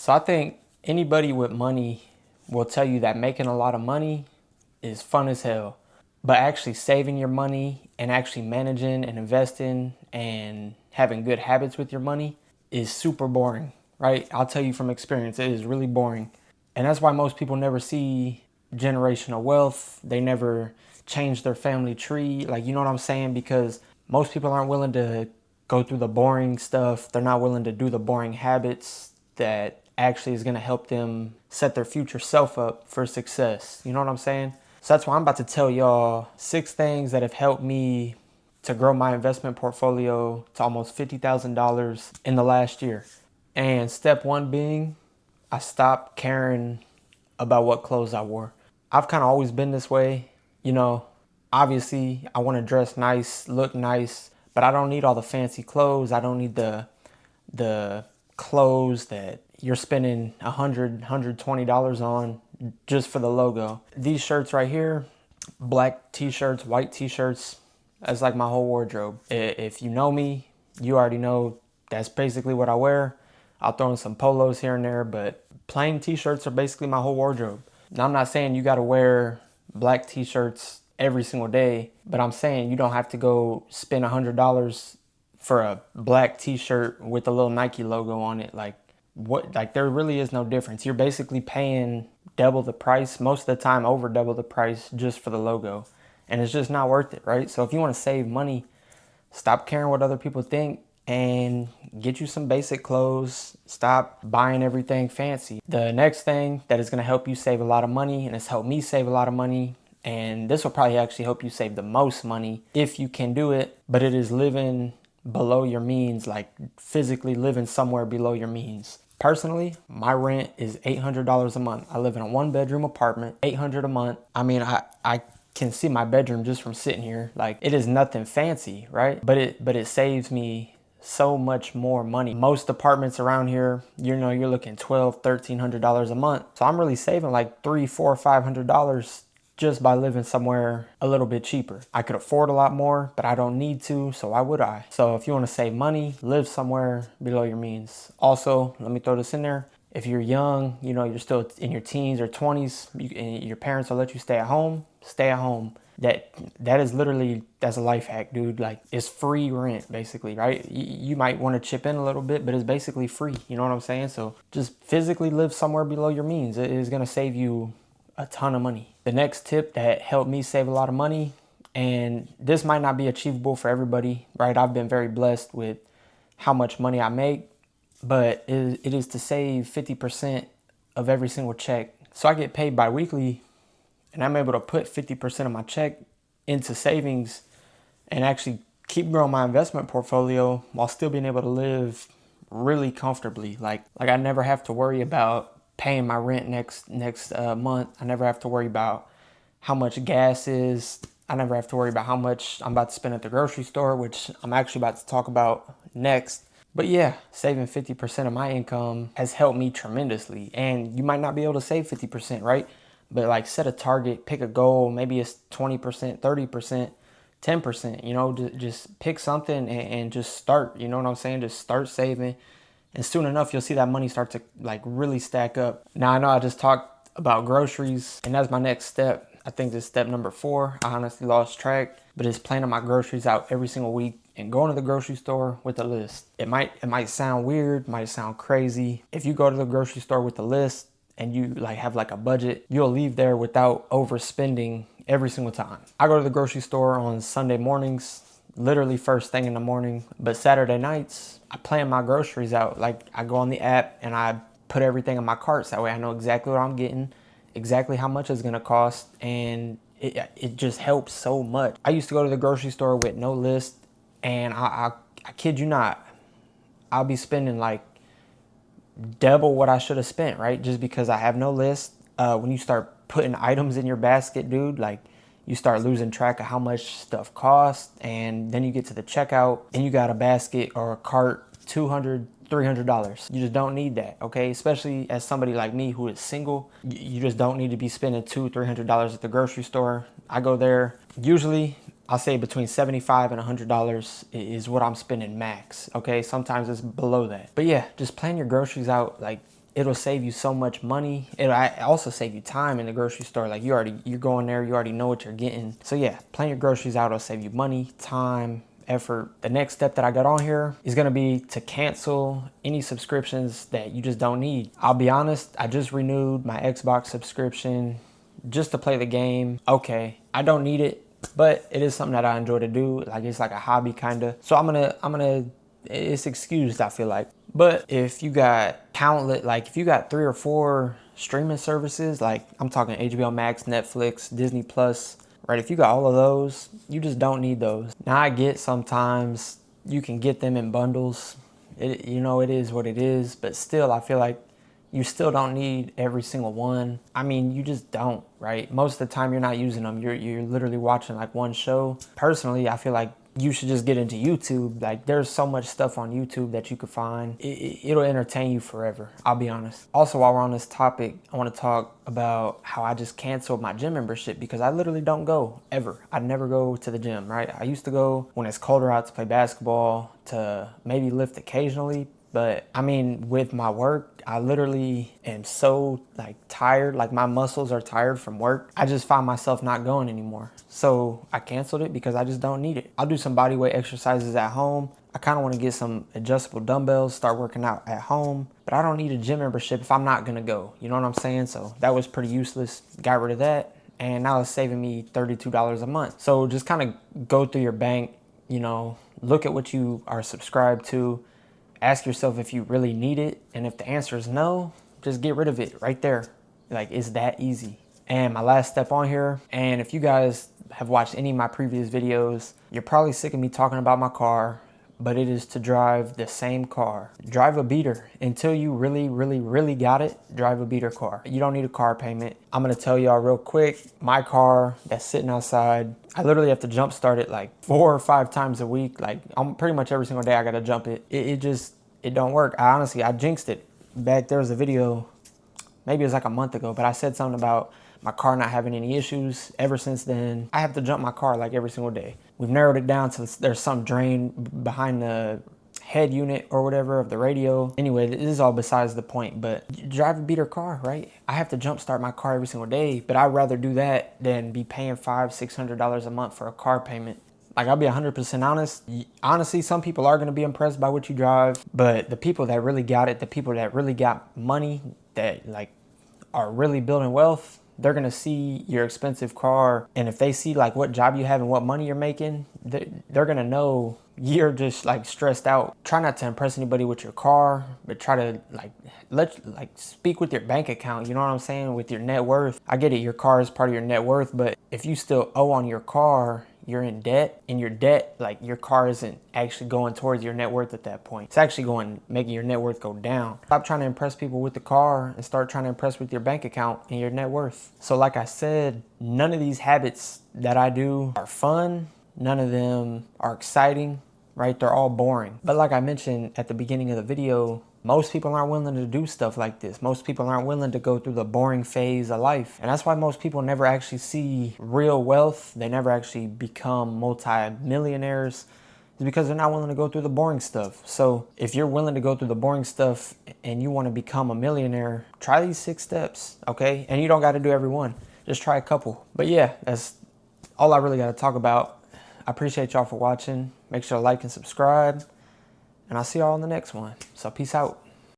So I think anybody with money will tell you that making a lot of money is fun as hell. But actually saving your money and actually managing and investing and having good habits with your money is super boring, right? I'll tell you from experience, it is really boring. And that's why most people never see generational wealth. They never change their family tree. Like, you know what I'm saying? Because most people aren't willing to go through the boring stuff. They're not willing to do the boring habits that actually is going to help them set their future self up for success. You know what I'm saying? So that's why I'm about to tell y'all 6 things that have helped me to grow my investment portfolio to almost $50,000 in the last year. And step one being, I stopped caring about what clothes I wore. I've kind of always been this way. You know, obviously I want to dress nice, look nice, but I don't need all the fancy clothes. I don't need the clothes that you're spending $120 on just for the logo. These shirts right here, black t-shirts, white t-shirts, that's like my whole wardrobe. If you know me, you already know that's basically what I wear. I'll throw in some polos here and there, but plain t-shirts are basically my whole wardrobe. Now, I'm not saying you got to wear black t-shirts every single day, but I'm saying you don't have to go spend $100 for a black t-shirt with a little Nike logo on it. Like there really is no difference. You're basically paying double the price, most of the time over double the price, just for the logo. And it's just not worth it, right? So if you want to save money, stop caring what other people think and get you some basic clothes. Stop buying everything fancy. The next thing that is going to help you save a lot of money, and it's helped me save a lot of money, and this will probably actually help you save the most money if you can do it, but it is living below your means, like physically living somewhere below your means. Personally, my rent is $800 a month. I live in a 1-bedroom apartment, $800 a month. I mean, I can see my bedroom just from sitting here. Like, it is nothing fancy, right? But it saves me so much more money. Most apartments around here, you're looking $1,200, $1,300 a month. So I'm really saving like $300, $400, $500 just by living somewhere a little bit cheaper. I could afford a lot more, but I don't need to, so why would I? So if you want to save money, live somewhere below your means. Also, let me throw this in there. If you're young, you're still in your teens or 20s, and your parents will let you stay at home, stay at home. That is literally, that's a life hack, dude. Like, it's free rent, basically, right? You might want to chip in a little bit, but it's basically free. You know what I'm saying? So just physically live somewhere below your means. It is going to save you a ton of money. The next tip that helped me save a lot of money, and this might not be achievable for everybody, right? I've been very blessed with how much money I make, but it is to save 50% of every single check. So I get paid bi-weekly, and I'm able to put 50% of my check into savings and actually keep growing my investment portfolio while still being able to live really comfortably. Like I never have to worry about paying my rent next month. I never have to worry about how much gas is. I never have to worry about how much I'm about to spend at the grocery store, which I'm actually about to talk about next. But yeah, saving 50% of my income has helped me tremendously. And you might not be able to save 50%, right? But like, set a target, pick a goal. Maybe it's 20%, 30%, 10%, just pick something and just start, you know what I'm saying? Just start saving. And soon enough, you'll see that money start to like really stack up. Now, I know I just talked about groceries, and that's my next step. I think this is step number 4. I honestly lost track, but it's planning my groceries out every single week and going to the grocery store with a list. It might sound weird, might sound crazy. If you go to the grocery store with a list and you like have like a budget, you'll leave there without overspending every single time. I go to the grocery store on Sunday mornings, literally first thing in the morning, but Saturday nights, I plan my groceries out. Like, I go on the app and I put everything in my carts. That way I know exactly what I'm getting, exactly how much it's gonna cost, and it just helps so much. I used to go to the grocery store with no list, and I kid you not, I'll be spending like double what I should have spent, right? Just because I have no list. When you start putting items in your basket, dude, like, you start losing track of how much stuff costs, and then you get to the checkout and you got a basket or a cart, $200, $300. You just don't need that, okay? Especially as somebody like me who is single, you just don't need to be spending $200, $300 at the grocery store. I go there, usually I'll say between $75 and $100 is what I'm spending max, okay? Sometimes it's below that. But yeah, just plan your groceries out like it'll save you so much money. It'll also save you time in the grocery store. Like you're going there, you already know what you're getting. So yeah, plan your groceries out. It'll save you money, time, effort. The next step that I got on here is going to be to cancel any subscriptions that you just don't need. I'll be honest, I just renewed my Xbox subscription just to play the game. Okay, I don't need it, but it is something that I enjoy to do. Like it's like a hobby kind of. So I'm gonna it's excused, I feel like. But if you got countless, like if you got 3 or 4 streaming services, like I'm talking HBO Max, Netflix, Disney Plus, right? If you got all of those, you just don't need those. Now I get sometimes you can get them in bundles. It is what it is, but still I feel like you still don't need every single one. I mean, you just don't, right? Most of the time you're not using them. You're literally watching like one show. Personally, I feel like you should just get into YouTube. Like there's so much stuff on YouTube that you could find. It'll entertain you forever, I'll be honest. Also, while we're on this topic, I want to talk about how I just canceled my gym membership because I literally don't go ever. I never go to the gym, right? I used to go when it's colder out to play basketball, to maybe lift occasionally. But I mean, with my work, I literally am so like tired, like my muscles are tired from work. I just find myself not going anymore. So I canceled it because I just don't need it. I'll do some body weight exercises at home. I kind of want to get some adjustable dumbbells, start working out at home, but I don't need a gym membership if I'm not going to go. You know what I'm saying? So that was pretty useless. Got rid of that. And now it's saving me $32 a month. So just kind of go through your bank, look at what you are subscribed to. Ask yourself if you really need it. And if the answer is no, just get rid of it right there. Like, it's that easy. And my last step on here, and if you guys have watched any of my previous videos, you're probably sick of me talking about my car, but it is to drive the same car. Drive a beater. Until you really, really, really got it, drive a beater car. You don't need a car payment. I'm gonna tell y'all real quick, my car that's sitting outside, I literally have to jump start it like 4 or 5 times a week. Like I'm pretty much every single day I gotta jump it. It don't work. I jinxed it. Back there was a video, maybe it was like a month ago, but I said something about my car not having any issues. Ever since then, I have to jump my car like every single day. We've narrowed it down to there's some drain behind the head unit or whatever of the radio. Anyway, this is all besides the point, but you drive a beater car, right? I have to jump start my car every single day, but I'd rather do that than be paying $500-$600 a month for a car payment. Like, I'll be 100% honest. Honestly, some people are going to be impressed by what you drive, but the people that really got it, the people that really got money, that like are really building wealth, they're going to see your expensive car. And if they see like what job you have and what money you're making, they're going to know you're just like stressed out. Try not to impress anybody with your car, but try to speak with your bank account. You know what I'm saying? With your net worth. I get it. Your car is part of your net worth, but if you still owe on your car, you're in debt, and your debt, like your car isn't actually going towards your net worth at that point. It's actually making your net worth go down. Stop trying to impress people with the car and start trying to impress with your bank account and your net worth. So like I said, none of these habits that I do are fun. None of them are exciting, right? They're all boring. But like I mentioned at the beginning of the video, most people aren't willing to do stuff like this. Most people aren't willing to go through the boring phase of life. And that's why most people never actually see real wealth. They never actually become multi-millionaires. It's because they're not willing to go through the boring stuff. So if you're willing to go through the boring stuff and you want to become a millionaire, try these 6 steps, okay? And you don't got to do every one. Just try a couple. But yeah, that's all I really got to talk about. I appreciate y'all for watching. Make sure to like and subscribe. And I'll see y'all on the next one. So peace out.